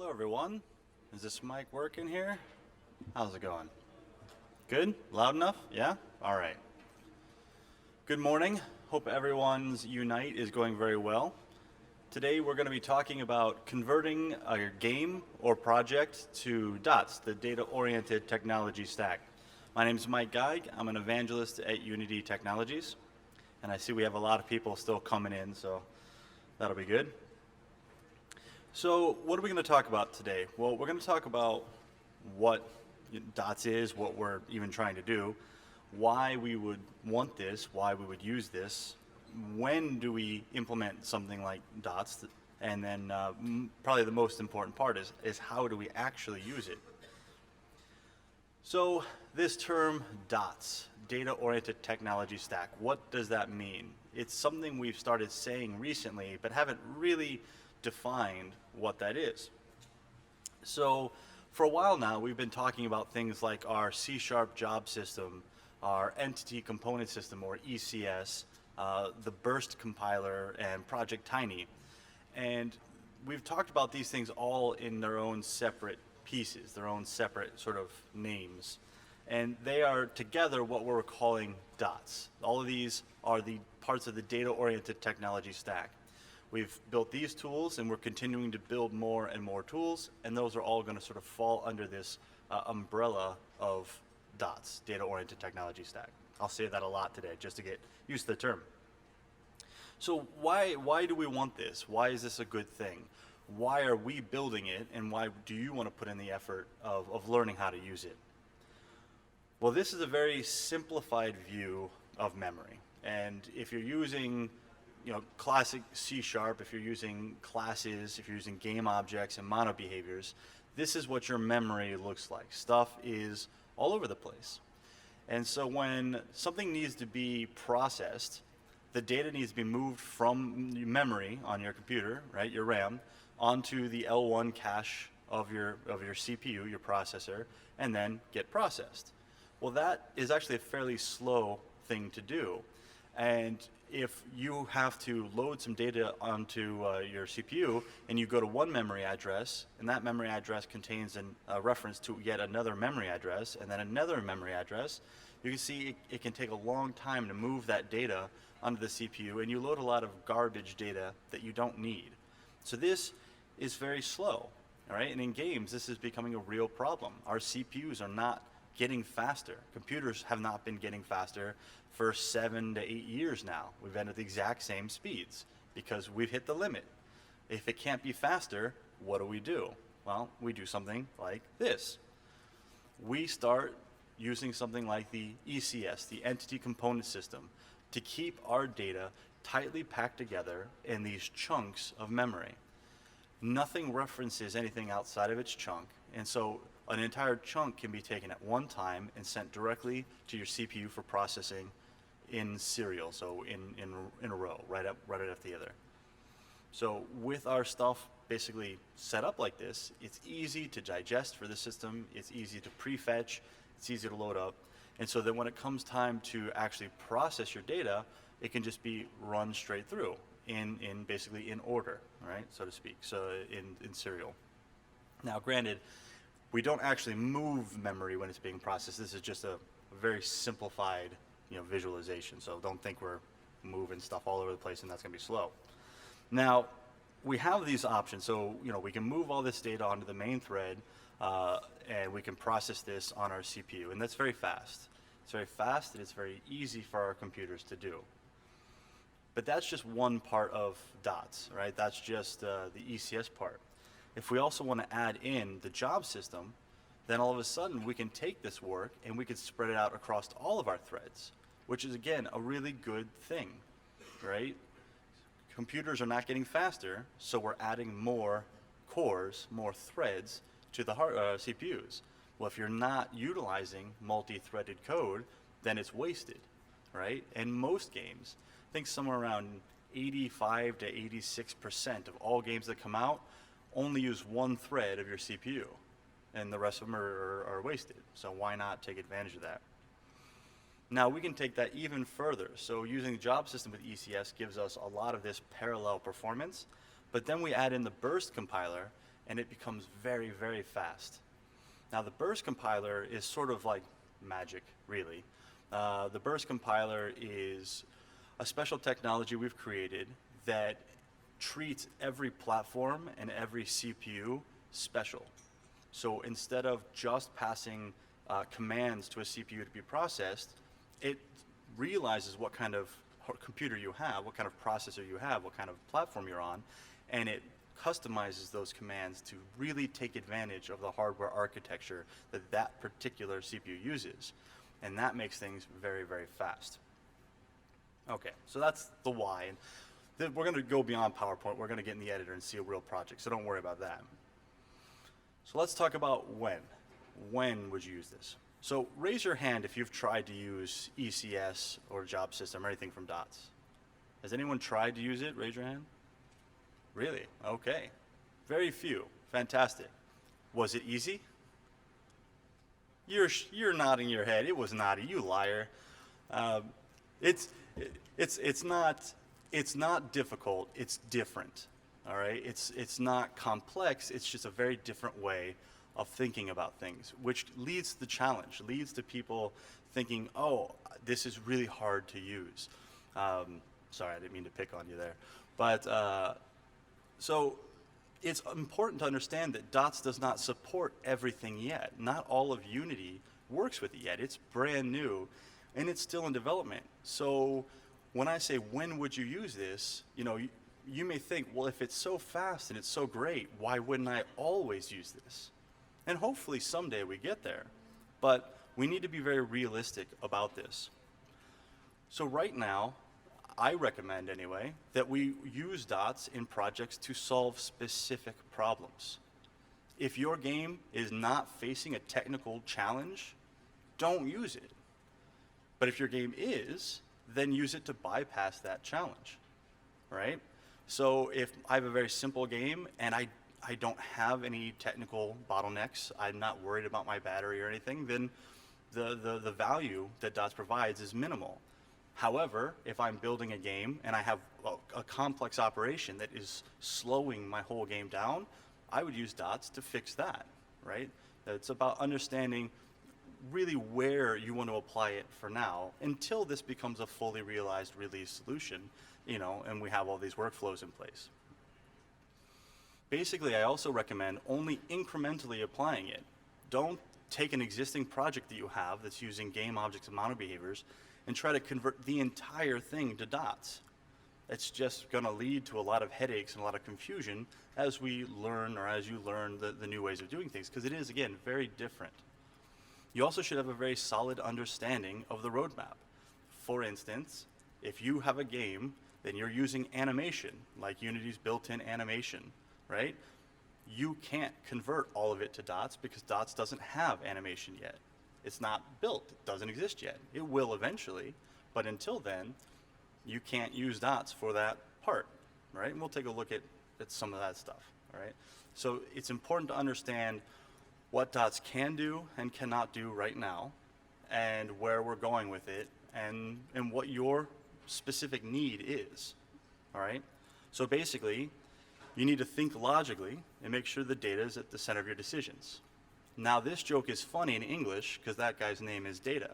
Hello everyone. Is this mic working here? How's it going? Good? Loud enough? Yeah? All right. Good morning. Hope everyone's Unite is going very well. Today we're going to be talking about converting a game or project to DOTS, the Data-Oriented Technology Stack. My name is Mike Geig. I'm an evangelist at Unity Technologies. And I see we have a lot of people still coming in, so that'll be good. So what are we going to talk about today? Well, we're going to talk about what DOTS is, what we're even trying to do, why we would want this, why we would use this, when do we implement something like DOTS, and then probably the most important part is how do we actually use it. So this term DOTS, Data-Oriented Technology Stack, what does that mean? It's something we've started saying recently, but haven't really defined what that is. So for a while now, we've been talking about things like our C# job system, our entity component system, or ECS, the Burst compiler, and Project Tiny. And we've talked about these things all in their own separate pieces, their own separate sort of names. And they are together what we're calling DOTS. All of these are the parts of the data-oriented technology stack. We've built these tools and we're continuing to build more and more tools, and those are all going to sort of fall under this umbrella of DOTS, Data-Oriented Technology Stack. I'll say that a lot today just to get used to the term. So why do we want this? Why is this a good thing? Why are we building it, and why do you want to put in the effort of learning how to use it? Well, this is a very simplified view of memory, and if you're using classic C#, if you're using classes, if you're using game objects and mono behaviors, this is what your memory looks like. Stuff is all over the place. And so when something needs to be processed, the data needs to be moved from memory on your computer, right, your RAM, onto the L1 cache of your CPU, your processor, and then get processed. Well, that is actually a fairly slow thing to do. And if you have to load some data onto your CPU and you go to one memory address, and that memory address contains a reference to yet another memory address, and then another memory address, you can see it can take a long time to move that data onto the CPU, and you load a lot of garbage data that you don't need. So this is very slow, all right? And in games, this is becoming a real problem. Our CPUs are not getting faster. Computers have not been getting faster for 7 to 8 years now. We've been at the exact same speeds because we've hit the limit. If it can't be faster, what do? Well, we do something like this. We start using something like the ECS, the Entity Component System, to keep our data tightly packed together in these chunks of memory. Nothing references anything outside of its chunk, and so an entire chunk can be taken at one time and sent directly to your CPU for processing in serial, so in a row, right after the other. So with our stuff basically set up like this, it's easy to digest for the system, it's easy to prefetch, it's easy to load up, and so then when it comes time to actually process your data, it can just be run straight through in basically in order, right, so to speak, so in serial. Now granted, we don't actually move memory when it's being processed. This is just a very simplified visualization, so don't think we're moving stuff all over the place and that's going to be slow. Now, we have these options, so we can move all this data onto the main thread and we can process this on our CPU, and that's very fast. It's very fast and it's very easy for our computers to do. But that's just one part of DOTS, right? That's just the ECS part. If we also want to add in the job system, then all of a sudden we can take this work and we can spread it out across all of our threads, which is again a really good thing, right? Computers are not getting faster, so we're adding more cores, more threads to the CPUs. Well, if you're not utilizing multi-threaded code, then it's wasted, right? And most games, I think somewhere around 85 to 86% of all games that come out only use one thread of your CPU, and the rest of them are wasted. So why not take advantage of that? Now we can take that even further. So using the job system with ECS gives us a lot of this parallel performance, but then we add in the Burst compiler, and it becomes very, very fast. Now the burst compiler is sort of like magic, really. The burst compiler is a special technology we've created that treats every platform and every CPU special. So instead of just passing commands to a CPU to be processed, it realizes what kind of computer you have, what kind of processor you have, what kind of platform you're on, and it customizes those commands to really take advantage of the hardware architecture that that particular CPU uses. And that makes things very, very fast. Okay, so that's the why. And we're going to go beyond PowerPoint. We're going to get in the editor and see a real project, so don't worry about that. So let's talk about when. When would you use this? So raise your hand if you've tried to use ECS or Job System or anything from DOTS. Has anyone tried to use it? Raise your hand. Really? Okay. Very few. Fantastic. Was it easy? You're nodding your head. It was not. You liar. It's not difficult. It's different. All right. It's not complex. It's just a very different way of thinking about things, which leads to the challenge. Leads to people thinking, "Oh, this is really hard to use." Sorry, I didn't mean to pick on you there, but so it's important to understand that DOTS does not support everything yet. Not all of Unity works with it yet. It's brand new, and it's still in development. So when I say, when would you use this, you may think, well, if it's so fast and it's so great, why wouldn't I always use this? And hopefully someday we get there. But we need to be very realistic about this. So right now, I recommend anyway, that we use DOTS in projects to solve specific problems. If your game is not facing a technical challenge, don't use it. But if your game is, then use it to bypass that challenge, right? So if I have a very simple game and I don't have any technical bottlenecks, I'm not worried about my battery or anything, then the value that DOTS provides is minimal. However, if I'm building a game and I have a complex operation that is slowing my whole game down, I would use DOTS to fix that, right? It's about understanding really where you want to apply it for now until this becomes a fully realized release solution, and we have all these workflows in place. Basically, I also recommend only incrementally applying it. Don't take an existing project that you have that's using game objects and mono behaviors and try to convert the entire thing to DOTS. It's just going to lead to a lot of headaches and a lot of confusion as we learn, or as you learn the new ways of doing things, because it is, again, very different. You also should have a very solid understanding of the roadmap. For instance, if you have a game, then you're using animation, like Unity's built-in animation, right? You can't convert all of it to DOTS because DOTS doesn't have animation yet. It's not built, it doesn't exist yet. It will eventually, but until then, you can't use DOTS for that part, right? And we'll take a look at some of that stuff, all right? So it's important to understand what DOTS can do and cannot do right now, and where we're going with it, and what your specific need is, all right? So basically, you need to think logically and make sure the data is at the center of your decisions. Now, this joke is funny in English because that guy's name is Data.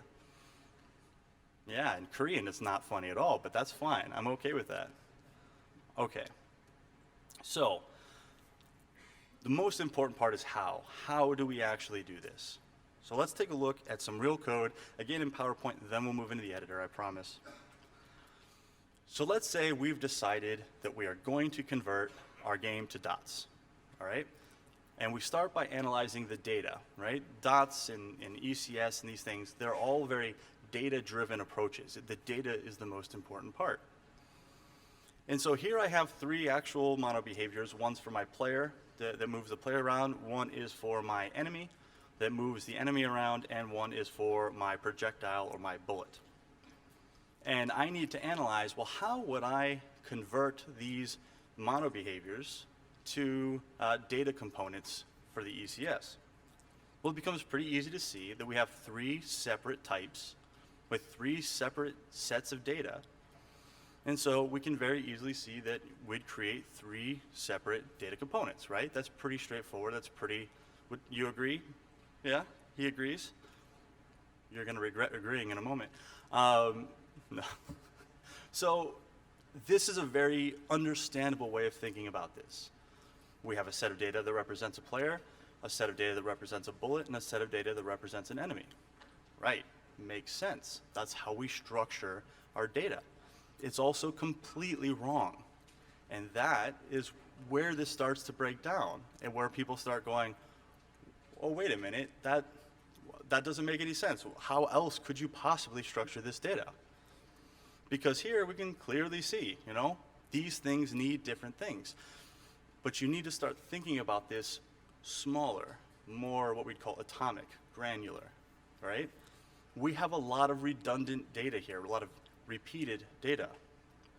Yeah, in Korean it's not funny at all, but that's fine. I'm okay with that. Okay. So, the most important part is how. How do we actually do this? So let's take a look at some real code, again in PowerPoint, then we'll move into the editor, I promise. So let's say we've decided that we are going to convert our game to DOTS, all right? And we start by analyzing the data, right? DOTS and ECS and these things, they're all very data-driven approaches. The data is the most important part. And so here I have three actual mono behaviors. One's for my player that moves the player around. One is for my enemy that moves the enemy around. And one is for my projectile or my bullet. And I need to analyze, well, how would I convert these mono behaviors to data components for the ECS? Well, it becomes pretty easy to see that we have three separate types with three separate sets of data. And so we can very easily see that we'd create 3 separate data components, right? That's pretty straightforward. That's pretty, would you agree? Yeah, he agrees? You're going to regret agreeing in a moment. No. So this is a very understandable way of thinking about this. We have a set of data that represents a player, a set of data that represents a bullet, and a set of data that represents an enemy. Right, makes sense. That's how we structure our data. It's also completely wrong. And that is where this starts to break down and where people start going, oh, wait a minute, that doesn't make any sense. How else could you possibly structure this data? Because here we can clearly see, these things need different things. But you need to start thinking about this smaller, more what we'd call atomic, granular, right? We have a lot of redundant data here, a lot of repeated data.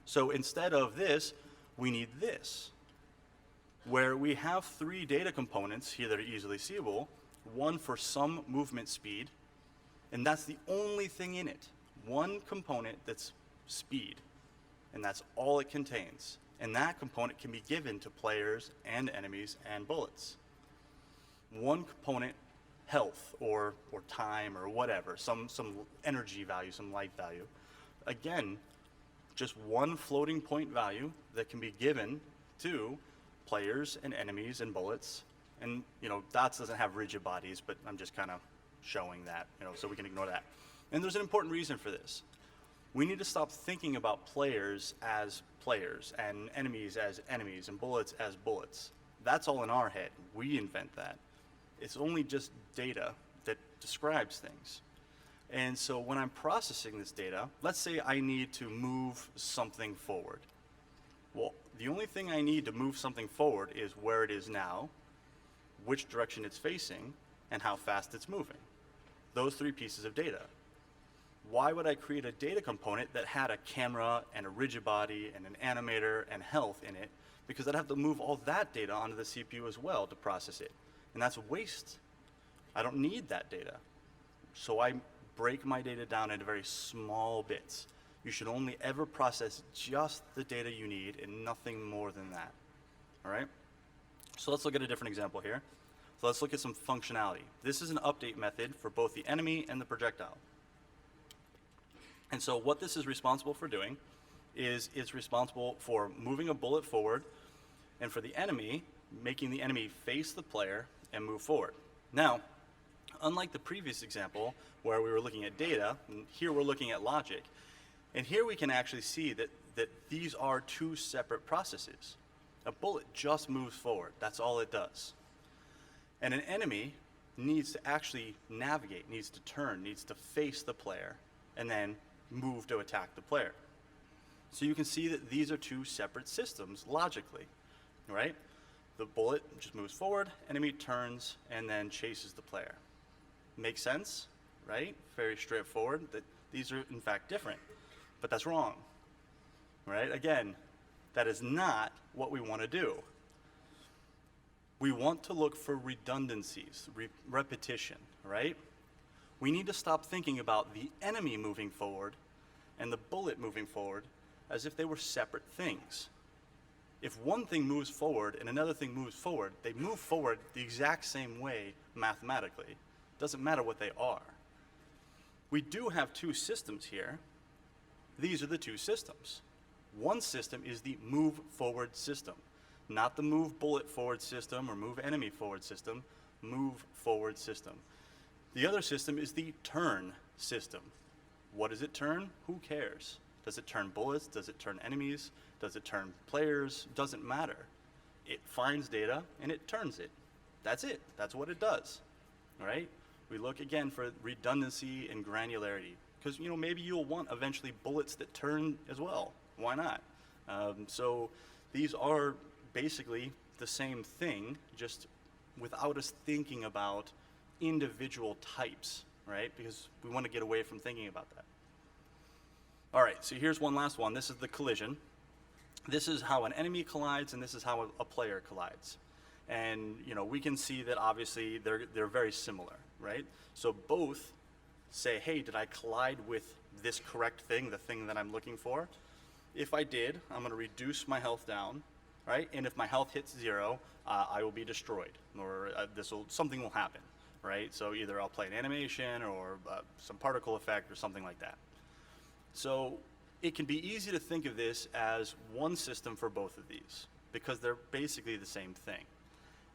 So instead of this, we need this, where we have 3 data components here that are easily seeable, one for some movement speed, and that's the only thing in it. One component that's speed, and that's all it contains. And that component can be given to players and enemies and bullets. One component, health or time or whatever, some energy value, some life value. Again, just one floating point value that can be given to players and enemies and bullets. And DOTS doesn't have rigid bodies, but I'm just kind of showing that, so we can ignore that. And there's an important reason for this. We need to stop thinking about players as players and enemies as enemies and bullets as bullets. That's all in our head. We invent that. It's only just data that describes things. And so when I'm processing this data, let's say I need to move something forward. Well, the only thing I need to move something forward is where it is now, which direction it's facing, and how fast it's moving. Those 3 pieces of data. Why would I create a data component that had a camera and a rigid body and an animator and health in it? Because I'd have to move all that data onto the CPU as well to process it. And that's waste. I don't need that data. So I break my data down into very small bits. You should only ever process just the data you need and nothing more than that. All right? So let's look at a different example here. So let's look at some functionality. This is an update method for both the enemy and the projectile. And so what this is responsible for doing is it's responsible for moving a bullet forward, and for the enemy, making the enemy face the player and move forward. Now, unlike the previous example where we were looking at data, and here we're looking at logic. And here we can actually see that these are 2 separate processes. A bullet just moves forward. That's all it does. And an enemy needs to actually navigate, needs to turn, needs to face the player, and then move to attack the player. So you can see that these are 2 separate systems logically, right? The bullet just moves forward, enemy turns, and then chases the player. Makes sense, right? Very straightforward that these are in fact different, but that's wrong, right? Again, that is not what we want to do. We want to look for redundancies, repetition, right? We need to stop thinking about the enemy moving forward and the bullet moving forward as if they were separate things. If one thing moves forward and another thing moves forward, they move forward the exact same way mathematically. It doesn't matter what they are. We do have 2 systems here. These are the 2 systems. One system is the move forward system, not the move bullet forward system or move enemy forward system, move forward system. The other system is the turn system. What does it turn? Who cares? Does it turn bullets? Does it turn enemies? Does it turn players? Doesn't matter. It finds data and it turns it. That's it. That's what it does. All right? We look again for redundancy and granularity because maybe you'll want eventually bullets that turn as well. Why not? So these are basically the same thing, just without us thinking about individual types, right? Because we want to get away from thinking about that. All right, so here's one last one. This is the collision. This is how an enemy collides, and this is how a player collides. And we can see that obviously they're very similar, right? So both say, hey, did I collide with this correct thing, the thing that I'm looking for? if I did, I'm going to reduce my health down, right? And if my health hits 0, I will be destroyed, or something will happen, right? So either I'll play an animation or some particle effect or something like that. So it can be easy to think of this as one system for both of these, because they're basically the same thing.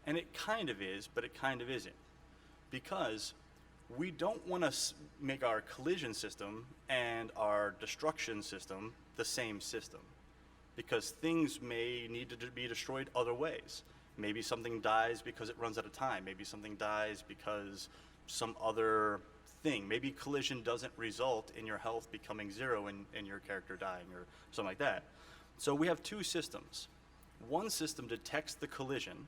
And it kind of is, but it kind of isn't. Because we don't want to make our collision system and our destruction system the same system. Because things may need to be destroyed other ways. Maybe something dies because it runs out of time. Maybe something dies because some other thing. Maybe collision doesn't result in your health becoming 0 and your character dying or something like that. So we have two systems. One system detects the collision,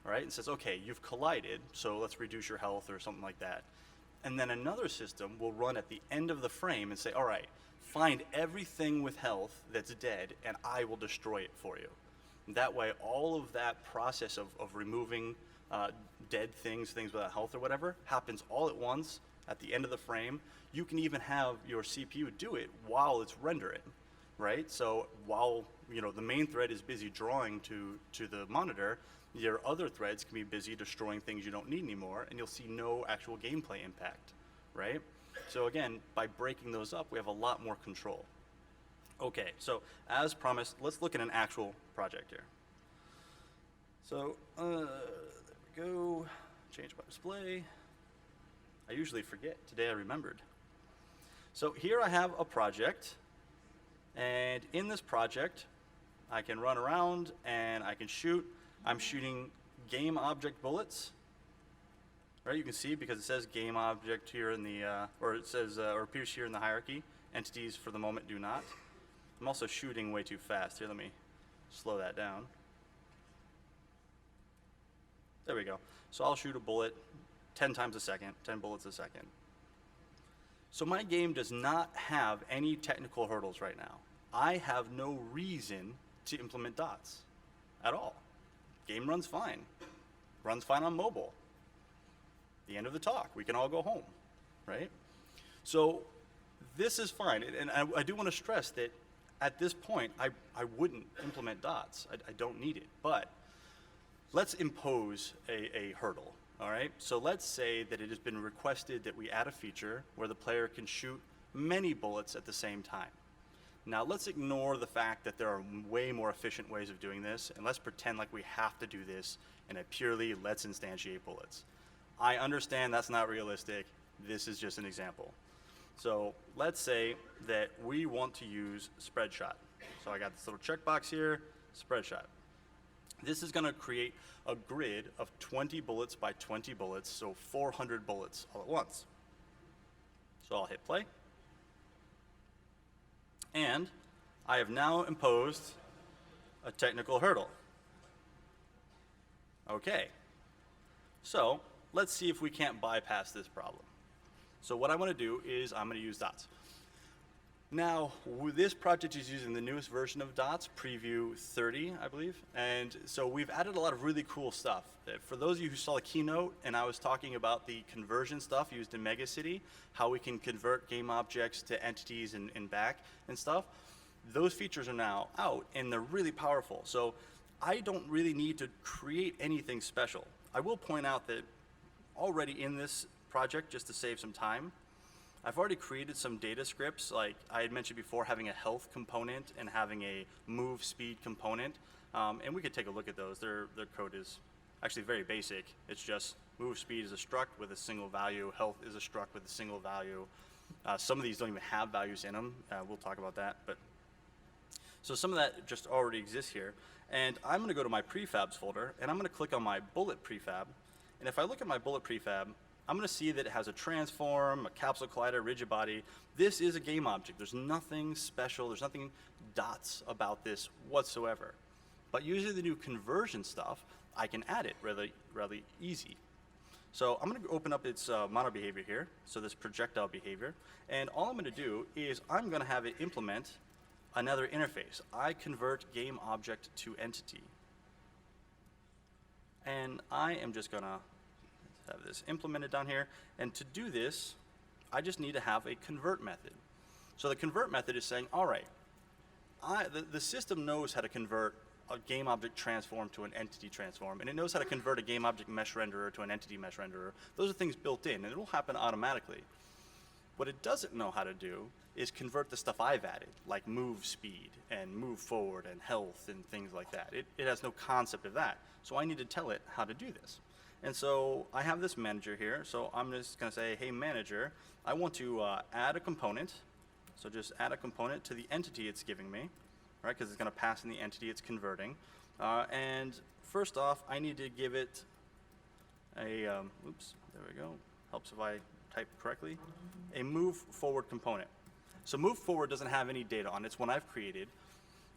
right, and says, okay, you've collided, so let's reduce your health or something like that. And then another system will run at the end of the frame and say, all right, find everything with health that's dead and I will destroy it for you. And that way, all of that process of removing dead things without health or whatever, happens all at once at the end of the frame. You can even have your CPU do it while it's rendering, right? So while the main thread is busy drawing to the monitor, your other threads can be busy destroying things you don't need anymore, and you'll see no actual gameplay impact, right? So again, by breaking those up, we have a lot more control. Okay, so as promised, let's look at an actual project here. So there we go, change my display. I usually forget, today I remembered. So here I have a project, and in this project, I can run around and I can shoot. I'm shooting game object bullets, right? You can see because it says game object here in the, or it says, or appears here in the hierarchy. Entities for the moment do not. I'm also shooting way too fast. Here, let me slow that down. There we go. So I'll shoot a bullet 10 times a second, 10 bullets a second. So my game does not have any technical hurdles right now. I have no reason to implement dots at all. Game runs fine. Runs fine on mobile. The end of the talk. We can all go home, right? So this is fine. And I do want to stress that at this point, I wouldn't implement dots. I don't need it. But let's impose a hurdle, all right? So let's say that it has been requested that we add a feature where the player can shoot many bullets at the same time. Now let's ignore the fact that there are way more efficient ways of doing this, and let's pretend like we have to do this in a purely let's instantiate bullets. I understand that's not realistic. This is just an example. So let's say that we want to use spread shot. So I got this little checkbox here, spread shot. This is going to create a grid of 20 bullets by 20 bullets, so 400 bullets all at once. So I'll hit play. And I have now imposed a technical hurdle. Okay, so let's see if we can't bypass this problem. So what I want to do is I'm going to use dots. Now, this project is using the newest version of dots, Preview 30, I believe. And so we've added a lot of really cool stuff. For those of you who saw the keynote, and I was talking about the conversion stuff used in Megacity, how we can convert game objects to entities and back and stuff, those features are now out, and they're really powerful. So I don't really need to create anything special. I will point out that already in this project, just to save some time, I've already created some data scripts, like I had mentioned before, having a health component and having a move speed component. And we could take a look at those. Their code is actually very basic. It's just move speed is a struct with a single value, health is a struct with a single value. Some of these don't even have values in them. We'll talk about that. But so some of that just already exists here. And I'm going to go to my prefabs folder, and I'm going to click on my bullet prefab. And if I look at my bullet prefab, I'm going to see that it has a transform, a capsule collider, rigid body. This is a game object. There's nothing special. There's nothing dots about this whatsoever. But using the new conversion stuff, I can add it really easy. So I'm going to open up its mono behavior here, so this projectile behavior. And all I'm going to do is I'm going to have it implement another interface. I convert game object to entity. And I am just going to have this implemented down here. And to do this, I just need to have a convert method. So the convert method is saying, all right, the system knows how to convert a game object transform to an entity transform, and it knows how to convert a game object mesh renderer to an entity mesh renderer. Those are things built in, and it will happen automatically. What it doesn't know how to do is convert the stuff I've added, like move speed and move forward and health and things like that. It has no concept of that. So I need to tell it how to do this. And so I have this manager here, so I'm just gonna say, hey manager, I want to add a component. So just add a component to the entity it's giving me, right? Because it's gonna pass in the entity it's converting. And first off, I need to give it a, oops, there we go. Helps if I type correctly. A move forward component. So move forward doesn't have any data on it. It's one I've created.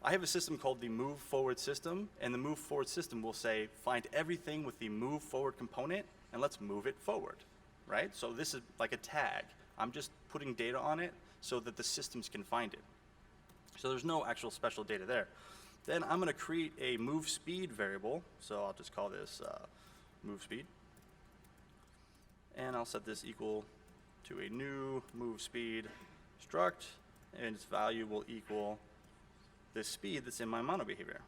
I have a system called the move forward system, and the move forward system will say, find everything with the move forward component, and let's move it forward, right? So this is like a tag. I'm just putting data on it so that the systems can find it. So there's no actual special data there. Then I'm gonna create a move speed variable. So I'll just call this move speed. And I'll set this equal to a new move speed struct, and its value will equal the speed that's in my mono behavior,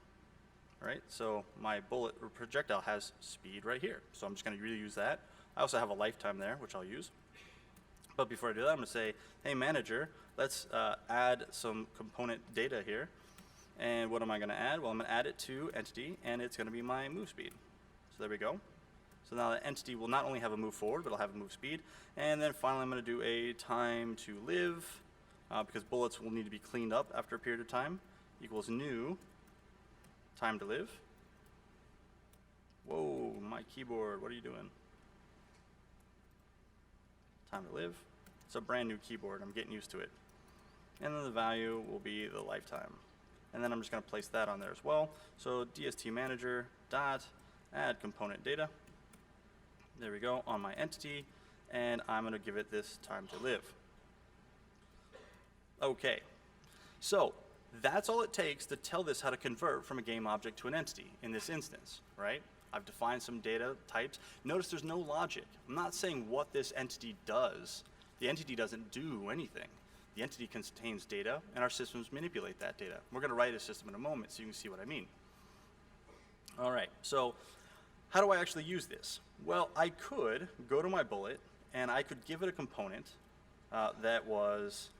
right? So my bullet or projectile has speed right here. So I'm just gonna really use that. I also have a lifetime there, which I'll use. But before I do that, I'm gonna say, hey manager, let's add some component data here. And what am I gonna add? Well, I'm gonna add it to entity, and it's gonna be my move speed. So there we go. So now the entity will not only have a move forward, but it'll have a move speed. And then finally, I'm gonna do a time to live, because bullets will need to be cleaned up after a period of time, equals new time to live. Whoa, my keyboard, what are you doing? Time to live. It's a brand new keyboard, I'm getting used to it. And then the value will be the lifetime. And then I'm just gonna place that on there as well. So DST manager dot add component data. There we go, on my entity, and I'm gonna give it this time to live. Okay, so that's all it takes to tell this how to convert from a game object to an entity in this instance, right? I've defined some data types. Notice there's no logic. I'm not saying what this entity does. The entity doesn't do anything. The entity contains data, and our systems manipulate that data. We're gonna write a system in a moment so you can see what I mean. All right, so how do I actually use this? Well, I could go to my bullet, and I could give it a component that was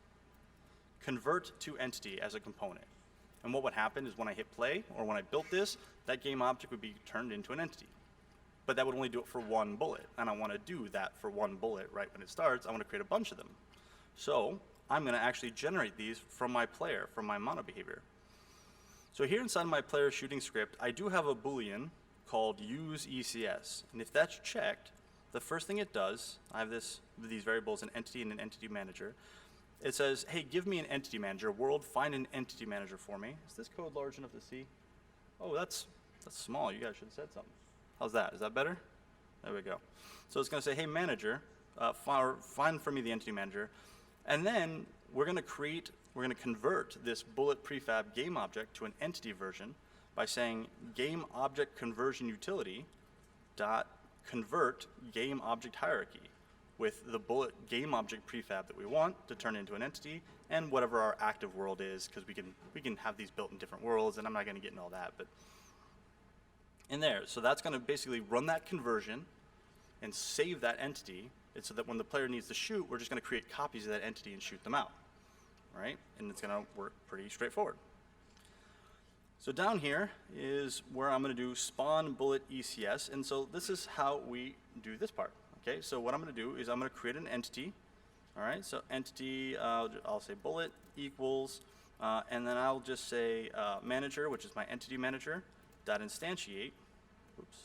convert to entity as a component. And what would happen is when I hit play, or when I built this, that game object would be turned into an entity. But that would only do it for one bullet, and I want to do that for one bullet right when it starts. I want to create a bunch of them. So I'm going to actually generate these from my player, from my mono behavior. So here inside my player shooting script, I do have a Boolean called use ECS. And if that's checked, the first thing it does, I have these variables, an entity and an entity manager. It says, hey, give me an entity manager. World, find an entity manager for me. Is this code large enough to see? Oh, that's small. You guys should have said something. How's that? Is that better? There we go. So it's going to say, hey, manager, find for me the entity manager. And then we're going to convert this bullet prefab game object to an entity version by saying game object conversion utility dot convert game object hierarchy with the bullet game object prefab that we want to turn into an entity and whatever our active world is, because we can have these built in different worlds, and I'm not going to get into all that, but in there. So that's going to basically run that conversion and save that entity, and so that when the player needs to shoot, we're just going to create copies of that entity and shoot them out, right? And it's going to work pretty straightforward. So down here is where I'm going to do spawn bullet ECS, and so this is how we do this part. Okay, so what I'm going to do is I'm going to create an entity. All right, so entity, I'll say bullet equals, and then I'll just say manager, which is my entity manager, dot instantiate. Oops,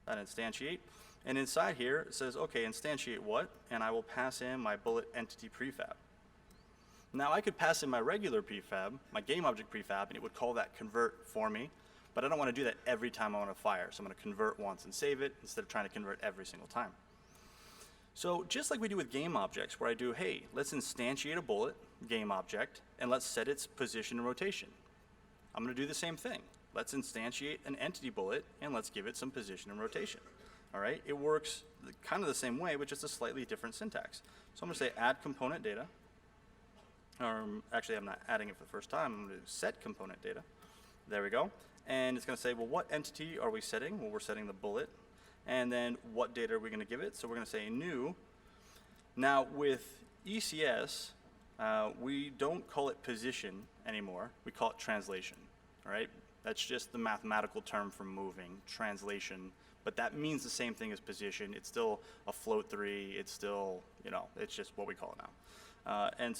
dot instantiate. And inside here it says, okay, instantiate what? And I will pass in my bullet entity prefab. Now I could pass in my regular prefab, my game object prefab, and it would call that convert for me. But I don't want to do that every time I want to fire. So I'm going to convert once and save it instead of trying to convert every single time. So just like we do with game objects, where I do, hey, let's instantiate a bullet game object, and let's set its position and rotation. I'm going to do the same thing. Let's instantiate an entity bullet, and let's give it some position and rotation. All right? It works kind of the same way, but just a slightly different syntax. So I'm going to say add component data. Actually, I'm not adding it for the first time. I'm going to set component data. There we go. And it's going to say, well, what entity are we setting? Well, we're setting the bullet. And then what data are we going to give it? So we're going to say new. Now, with ECS, we don't call it position anymore. We call it translation, all right? That's just the mathematical term for moving, translation. But that means the same thing as position. It's still a float 3. It's still, it's just what we call it now. And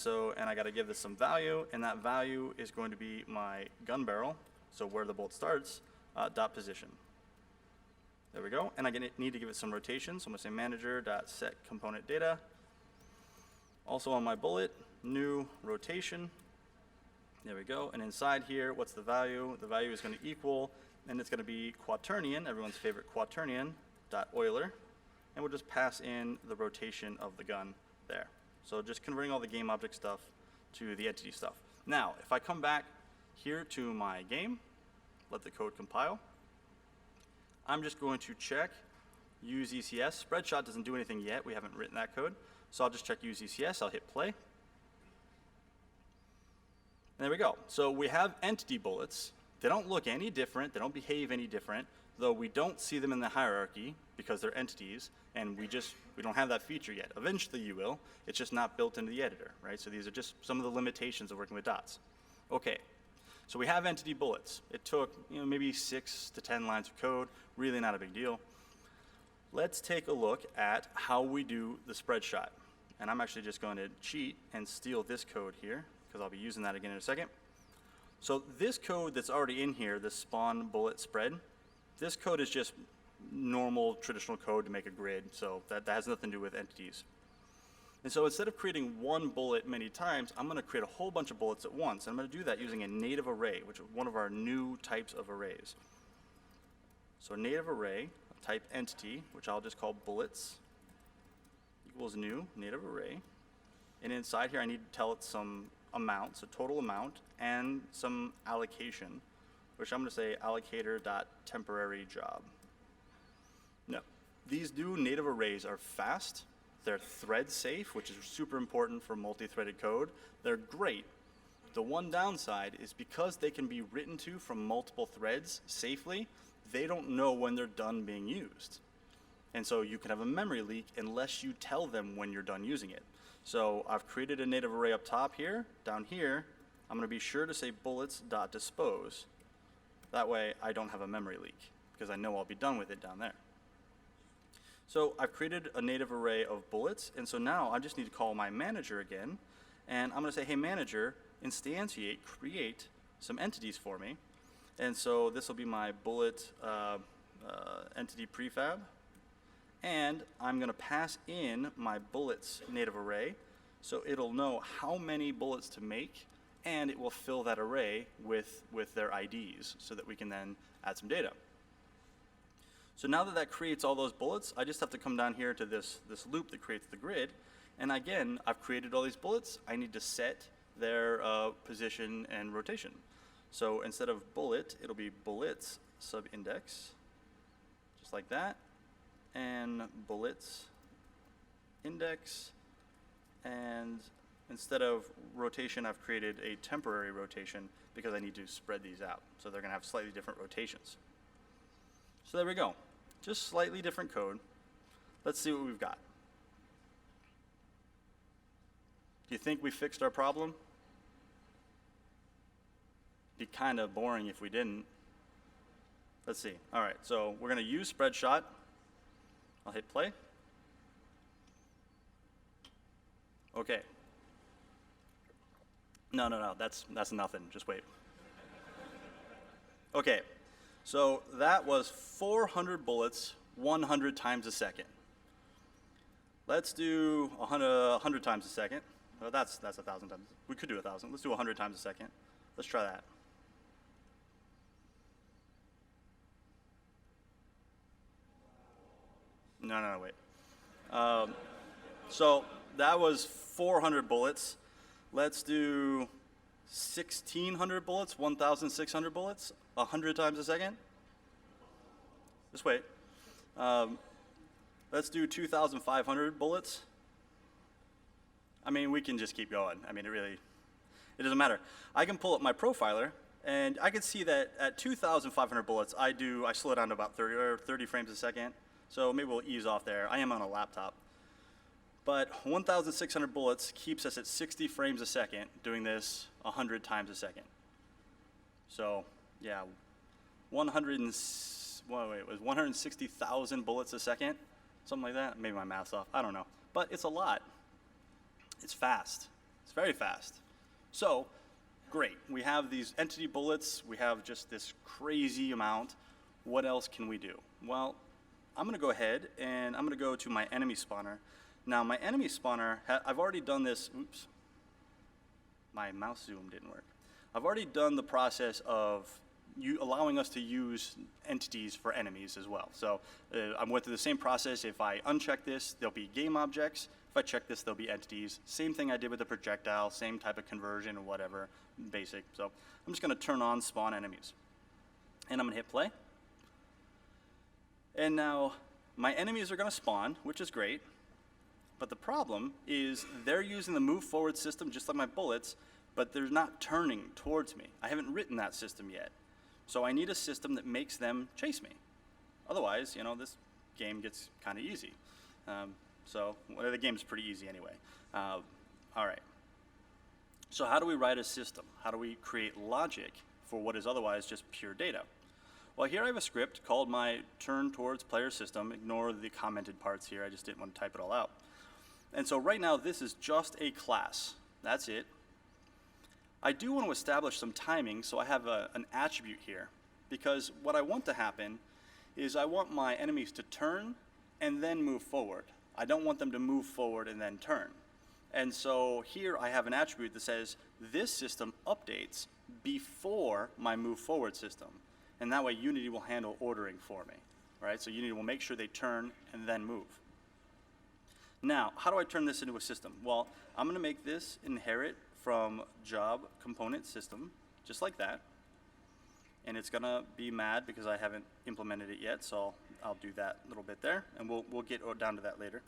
I got to give this some value, and that value is going to be my gun barrel, so where the bolt starts, dot position. There we go. And I need to give it some rotation, so I'm going to say manager dot set component data. Also on my bullet, new rotation. There we go. And inside here, what's the value? The value is going to equal, and it's going to be quaternion, everyone's favorite quaternion, dot Euler. And we'll just pass in the rotation of the gun there. So just converting all the game object stuff to the entity stuff. Now, if I come back here to my game, let the code compile, I'm just going to check use ECS. Spreadshot doesn't do anything yet. We haven't written that code. So I'll just check use ECS. I'll hit play. And there we go. So we have entity bullets. They don't look any different. They don't behave any different, though we don't see them in the hierarchy because they're entities, and we don't have that feature yet. Eventually you will. It's just not built into the editor, right? So these are just some of the limitations of working with dots. Okay, so we have entity bullets. It took maybe 6 to 10 lines of code, really not a big deal. Let's take a look at how we do the spread shot. And I'm actually just going to cheat and steal this code here, because I'll be using that again in a second. So this code that's already in here, the spawn bullet spread, this code is just normal traditional code to make a grid, so that has nothing to do with entities. And so instead of creating one bullet many times, I'm going to create a whole bunch of bullets at once. And I'm going to do that using a native array, which is one of our new types of arrays. So native array, type entity, which I'll just call bullets, equals new native array. And inside here, I need to tell it some amount, so total amount, and some allocation, which I'm going to say allocator.temporaryJob. No, these new native arrays are fast. They're thread safe, which is super important for multi-threaded code. They're great. The one downside is because they can be written to from multiple threads safely, they don't know when they're done being used. And so you can have a memory leak unless you tell them when you're done using it. So I've created a native array up top here. Down here, I'm going to be sure to say bullets.dispose. That way I don't have a memory leak because I know I'll be done with it down there. So I've created a native array of bullets, and so now I just need to call my manager again, and I'm going to say, hey manager, instantiate, create some entities for me. And so this will be my bullet entity prefab, and I'm going to pass in my bullets native array, so it'll know how many bullets to make, and it will fill that array with their IDs so that we can then add some data. So now that creates all those bullets, I just have to come down here to this loop that creates the grid. And again, I've created all these bullets. I need to set their position and rotation. So instead of bullet, it'll be bullets subindex, just like that. And bullets index. And instead of rotation, I've created a temporary rotation because I need to spread these out. So they're going to have slightly different rotations. So there we go. Just slightly different code. Let's see what we've got. Do you think we fixed our problem? It'd be kind of boring if we didn't. Let's see. All right, so we're going to use Spreadshot. I'll hit play. Okay. No, that's nothing. Just wait. Okay. So that was 400 bullets, 100 times a second. Let's do 100 times a second. Well, that's 1,000 times. We could do 1,000. Let's do 100 times a second. Let's try that. No, wait. So that was 400 bullets. Let's do 1,600 bullets, 1,600 bullets, 100 times a second. Just wait. Let's do 2,500 bullets. I mean, we can just keep going. I mean, it really, It doesn't matter. I can pull up my profiler, and I can see that at 2,500 bullets, I slow down to about 30 frames a second. So maybe we'll ease off there. I am on a laptop. But 1,600 bullets keeps us at 60 frames a second, doing this 100 times a second. So yeah, 160,000 bullets a second, something like that. Maybe my math's off, I don't know. But it's a lot. It's fast, it's very fast. So, great, we have these entity bullets, we have just this crazy amount. What else can we do? Well, I'm gonna go ahead and I'm gonna go to my enemy spawner. Now my enemy spawner, I've already done this, oops, my mouse zoom didn't work. I've already done the process of allowing us to use entities for enemies as well. So I went through the same process. If I uncheck this, there'll be game objects. If I check this, there'll be entities. Same thing I did with the projectile, same type of conversion or whatever, basic. So I'm just gonna turn on spawn enemies. And I'm gonna hit play. And now my enemies are gonna spawn, which is great. But the problem is they're using the move forward system just like my bullets, but they're not turning towards me. I haven't written that system yet. So I need a system that makes them chase me. Otherwise, you know, this game gets kind of easy. Well, the game's pretty easy anyway. All right. So how do we write a system? How do we create logic for what is otherwise just pure data? Well, here I have a script called my turn towards player system. Ignore the commented parts here. I just didn't want to type it all out. And so right now, this is just a class. That's it. I do want to establish some timing, so I have an attribute here. Because what I want to happen is I want my enemies to turn and then move forward. I don't want them to move forward and then turn. And so here I have an attribute that says this system updates before my move forward system. And that way Unity will handle ordering for me. Right? So Unity will make sure they turn and then move. Now, how do I turn this into a system? Well, I'm going to make this inherit from job component system, just like that. And it's going to be mad because I haven't implemented it yet, so I'll do that little bit there, and we'll get down to that later.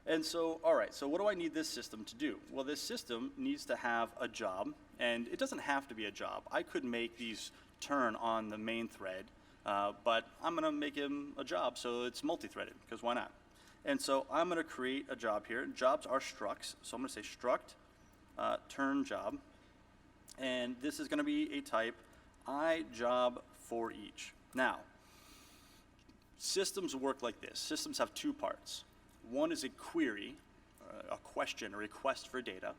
And so, all right, so what do I need this system to do? Well, this system needs to have a job, and it doesn't have to be a job. I could make these turn on the main thread, but I'm going to make him a job so it's multi-threaded, because why not? And so I'm going to create a job here. Jobs are structs, so I'm going to say struct turn job, and this is going to be a type iJob for each. Now, systems work like this. Systems have two parts. One is a query, a question, a request for data,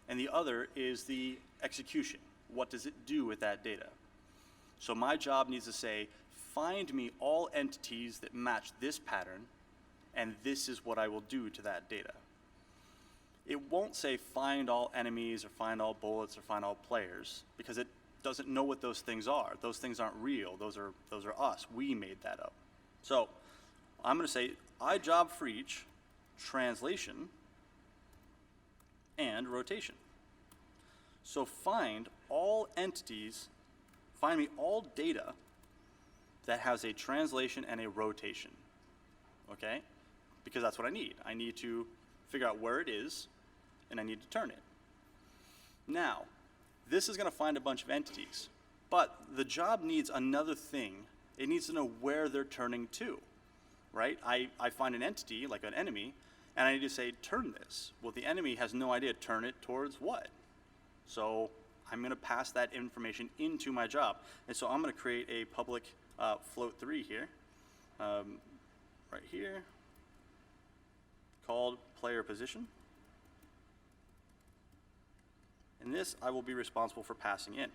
and the other is the execution. What does it do with that data? So my job needs to say, find me all entities that match this pattern, and this is what I will do to that data. It won't say find all enemies or find all bullets or find all players, because it doesn't know what those things are. Those things aren't real. Those are us. We made that up. So I'm going to say iJob for each, translation, and rotation. So find all entities, find me all data that has a translation and a rotation. Okay? Because that's what I need. I need to figure out where it is, and I need to turn it. Now, this is going to find a bunch of entities, but the job needs another thing. It needs to know where they're turning to, right? I find an entity, like an enemy, and I need to say, turn this. Well, the enemy has no idea, turn it towards what? So I'm going to pass that information into my job. And so I'm going to create a public float3 here, right here, called player position. And this I will be responsible for passing in.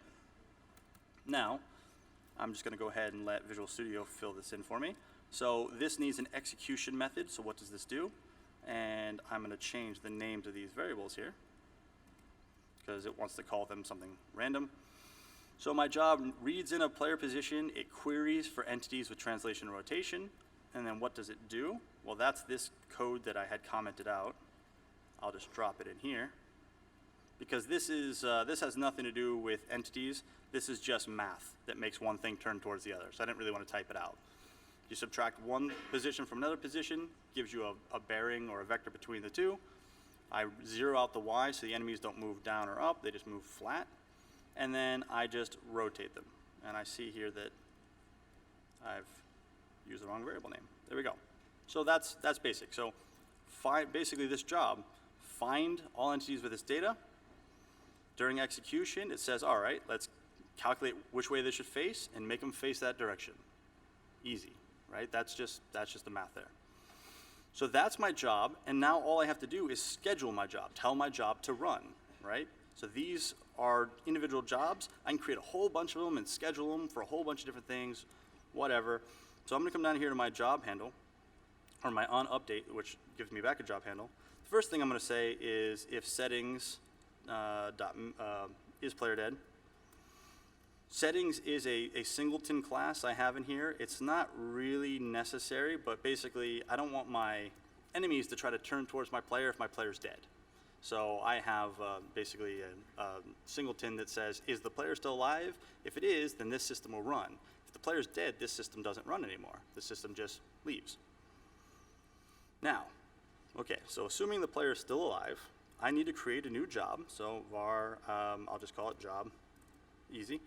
Now, I'm just going to go ahead and let Visual Studio fill this in for me. So this needs an execution method. So what does this do? And I'm going to change the names of these variables here because it wants to call them something random. So my job reads in a player position. It queries for entities with translation and rotation. And then what does it do? Well, that's this code that I had commented out. I'll just drop it in here. Because this has nothing to do with entities. This is just math that makes one thing turn towards the other. So I didn't really want to type it out. You subtract one position from another position, gives you a bearing or a vector between the two. I zero out the Y so the enemies don't move down or up, they just move flat. And then I just rotate them. And I see here that I've used the wrong variable name. There we go. So that's basic. So basically this job, find all entities with this data. During execution, it says, all right, let's calculate which way they should face and make them face that direction. Easy, right? That's just the math there. So that's my job, and now all I have to do is schedule my job, tell my job to run, right? So these are individual jobs. I can create a whole bunch of them and schedule them for a whole bunch of different things, whatever. So I'm gonna come down here to my job handle, or my onUpdate, which gives me back a job handle. The first thing I'm gonna say is if settings is player dead. Settings is a singleton class I have in here. It's not really necessary, but basically I don't want my enemies to try to turn towards my player if my player's dead. So I have basically a singleton that says, is the player still alive? If it is, then this system will run. If the player's dead, this system doesn't run anymore. The system just leaves. Now, okay, so assuming the player is still alive, I need to create a new job. So var, I'll just call it job, easy,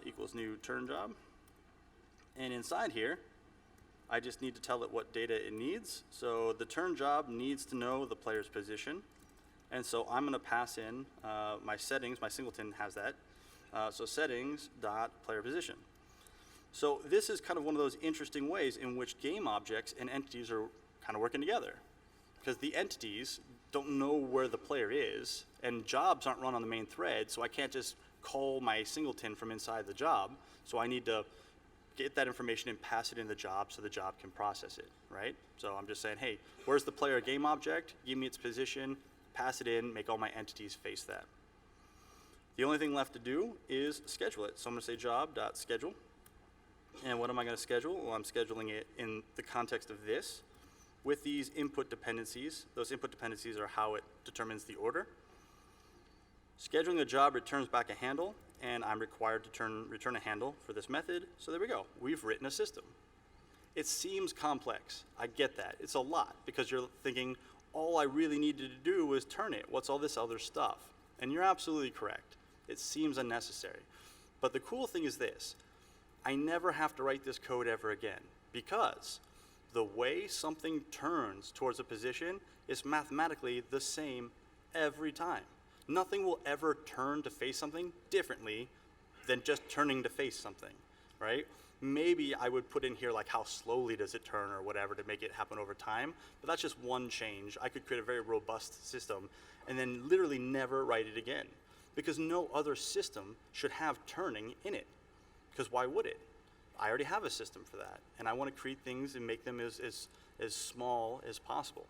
equals new turn job. And inside here, I just need to tell it what data it needs. So the turn job needs to know the player's position. And so I'm gonna pass in my settings, my singleton has that. So settings dot player position. So this is kind of one of those interesting ways in which game objects and entities are kind of working together. Because the entities don't know where the player is, and jobs aren't run on the main thread, so I can't just call my singleton from inside the job. So I need to get that information and pass it in the job so the job can process it, right? So I'm just saying, hey, where's the player game object? Give me its position, pass it in, make all my entities face that. The only thing left to do is schedule it. So I'm gonna say job.schedule. And what am I gonna schedule? Well, I'm scheduling it in the context of this with these input dependencies. Those input dependencies are how it determines the order. Scheduling a job returns back a handle, and I'm required to return a handle for this method. So there we go, we've written a system. It seems complex, I get that. It's a lot because you're thinking, all I really needed to do was turn it. What's all this other stuff? And you're absolutely correct. It seems unnecessary. But the cool thing is this, I never have to write this code ever again because the way something turns towards a position is mathematically the same every time. Nothing will ever turn to face something differently than just turning to face something, right? Maybe I would put in here like how slowly does it turn or whatever to make it happen over time, but that's just one change. I could create a very robust system and then literally never write it again because no other system should have turning in it, because why would it? I already have a system for that, and I want to create things and make them as small as possible.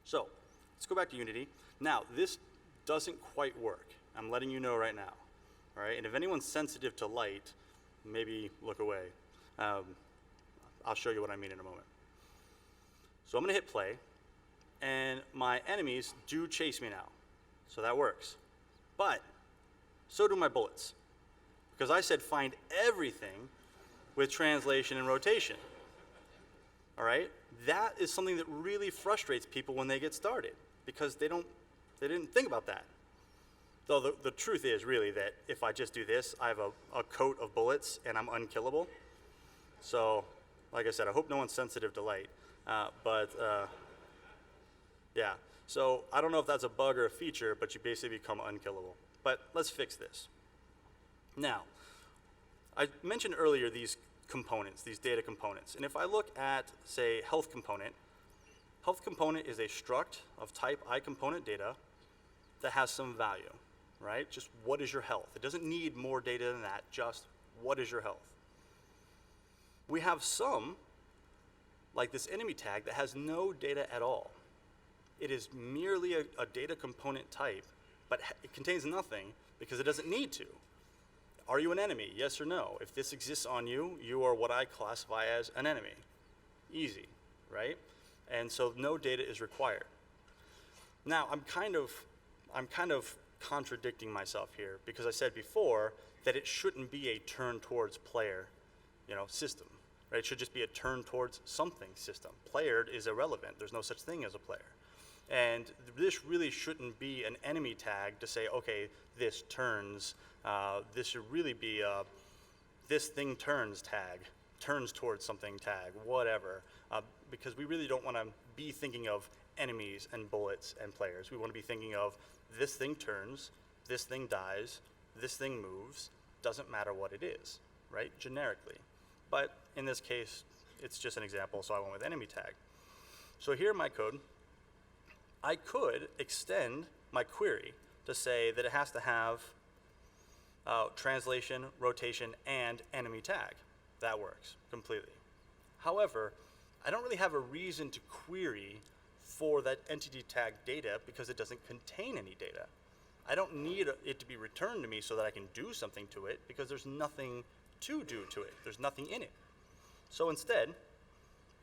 So let's go back to Unity. Now, this doesn't quite work. I'm letting you know right now. All right, and if anyone's sensitive to light, maybe look away. I'll show you what I mean in a moment. So I'm gonna hit play, and my enemies do chase me now. So that works. But so do my bullets. Because I said find everything with translation and rotation. All right? That is something that really frustrates people when they get started because they didn't think about that. Though the truth is really that if I just do this, I have a coat of bullets and I'm unkillable. So, like I said, I hope no one's sensitive to light. Yeah. So I don't know if that's a bug or a feature, but you basically become unkillable. But let's fix this. Now, I mentioned earlier these components, these data components. And if I look at, say, health component is a struct of type iComponentData that has some value, right? Just what is your health? It doesn't need more data than that, just what is your health? We have some, like this enemy tag, that has no data at all. It is merely a data component type, but it contains nothing because it doesn't need to. Are you an enemy? Yes or no? If this exists on you, you are what I classify as an enemy. Easy, right? And so no data is required. Now, I'm kind of contradicting myself here because I said before that it shouldn't be a turn towards player, system, right? It should just be a turn towards something system. Player is irrelevant. There's no such thing as a player. And this really shouldn't be an enemy tag to say, okay, this turns. This should really be a this thing turns tag, turns towards something tag, whatever. Because we really don't want to be thinking of enemies and bullets and players. We want to be thinking of this thing turns, this thing dies, this thing moves, doesn't matter what it is, right? Generically. But in this case, it's just an example, so I went with enemy tag. So here in my code, I could extend my query to say that it has to have translation, rotation, and enemy tag. That works completely. However, I don't really have a reason to query for that entity tag data because it doesn't contain any data. I don't need it to be returned to me so that I can do something to it because there's nothing to do to it. There's nothing in it. So instead,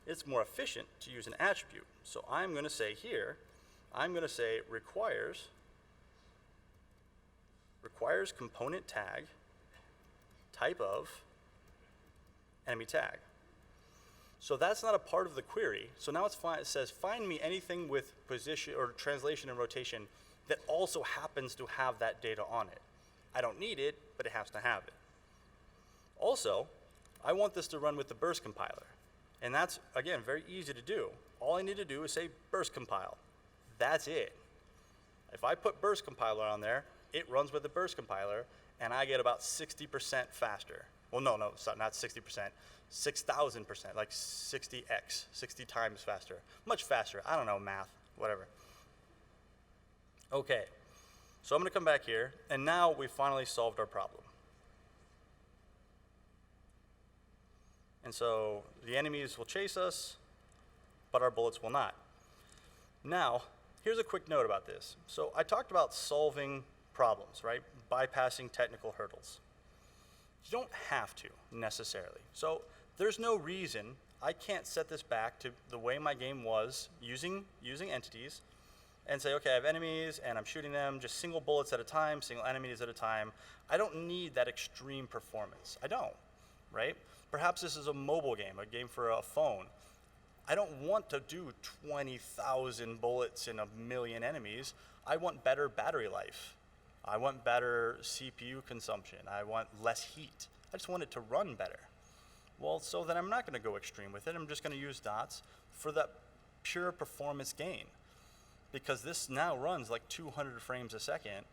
it's more efficient to use an attribute. So I'm going to say here, I'm going to say requires component tag type of enemy tag. So that's not a part of the query. So now it's fine. It says find me anything with position or translation and rotation that also happens to have that data on it. I don't need it, but it has to have it. Also, I want this to run with the burst compiler. And that's, again, very easy to do. All I need to do is say burst compile. That's it. If I put burst compiler on there, it runs with the burst compiler, and I get about 60% faster. Well, no, it's not 60%, 6,000%, like 60x, 60 times faster. Much faster. I don't know, math, whatever. Okay, so I'm going to come back here, and now we finally solved our problem. And so the enemies will chase us, but our bullets will not. Now, here's a quick note about this. So I talked about solving problems, right? Bypassing technical hurdles. You don't have to, necessarily. So there's no reason I can't set this back to the way my game was using entities and say, okay, I have enemies and I'm shooting them just single bullets at a time, single enemies at a time. I don't need that extreme performance. I don't, right? Perhaps this is a mobile game, a game for a phone. I don't want to do 20,000 bullets in a million enemies. I want better battery life. I want better CPU consumption. I want less heat. I just want it to run better. Well, so then I'm not going to go extreme with it. I'm just going to use dots for that pure performance gain. Because this now runs like 200 frames a second,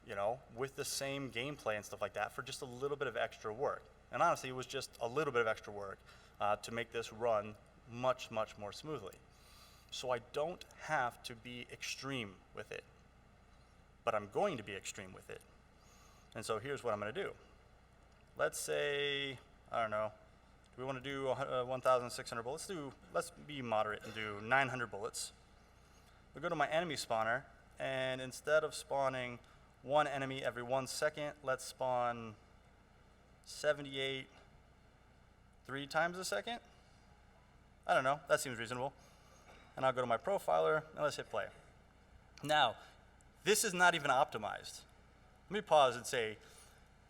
you know, with the same gameplay and stuff like that for just a little bit of extra work. And honestly, it was just a little bit of extra work to make this run much, much more smoothly. So I don't have to be extreme with it, but I'm going to be extreme with it. And so here's what I'm going to do. Let's say, I don't know, do we want to do 1,600 bullets? Let's be moderate and do 900 bullets. We'll go to my enemy spawner, and instead of spawning one enemy every 1 second, let's spawn 78 3 times a second. I don't know, that seems reasonable. And I'll go to my profiler, and let's hit play. Now, this is not even optimized. Let me pause and say,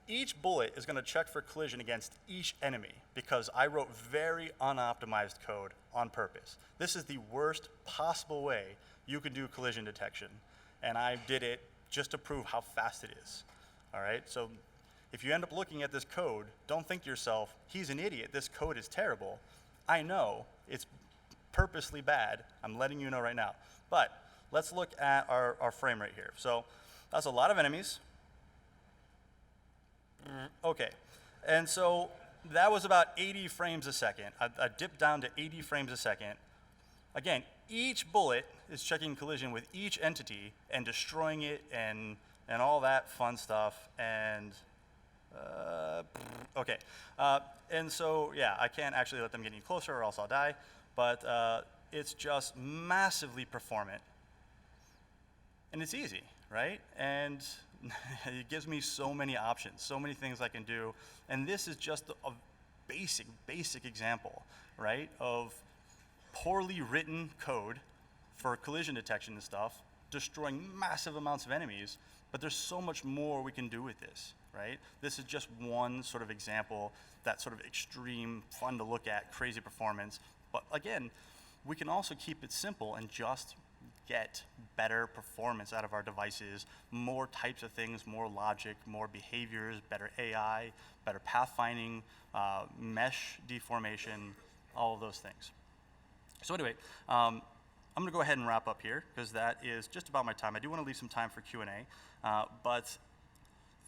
each bullet is going to check for collision against each enemy because I wrote very unoptimized code on purpose. This is the worst possible way you can do collision detection, and I did it just to prove how fast it is. All right, so if you end up looking at this code, don't think to yourself, he's an idiot, this code is terrible. I know, it's purposely bad. I'm letting you know right now. But let's look at our frame rate here. So that's a lot of enemies. Okay, and so that was about 80 frames a second. I dipped down to 80 frames a second. Again, each bullet is checking collision with each entity and destroying it and all that fun stuff. And okay, and so yeah, I can't actually let them get any closer or else I'll die. But it's just massively performant, and it's easy, right? And it gives me so many options, so many things I can do. And this is just a basic example, right, of poorly written code for collision detection and stuff, destroying massive amounts of enemies, but there's so much more we can do with this, right? This is just one sort of example, that sort of extreme, fun to look at, crazy performance. But again, we can also keep it simple and just get better performance out of our devices, more types of things, more logic, more behaviors, better AI, better pathfinding, mesh deformation, all of those things. So anyway, I'm going to go ahead and wrap up here because that is just about my time. I do want to leave some time for Q&A, but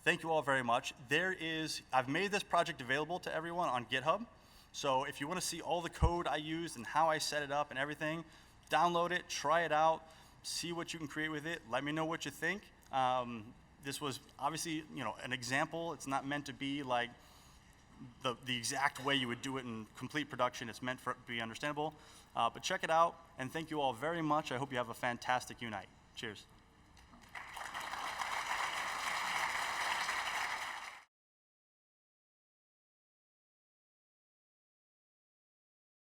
thank you all very much. I've made this project available to everyone on GitHub. So if you want to see all the code I used and how I set it up and everything, download it, try it out, see what you can create with it. Let me know what you think. This was obviously, an example. It's not meant to be like the exact way you would do it in complete production. It's meant for it to be understandable. But check it out, and thank you all very much. I hope you have a fantastic Unite. Cheers.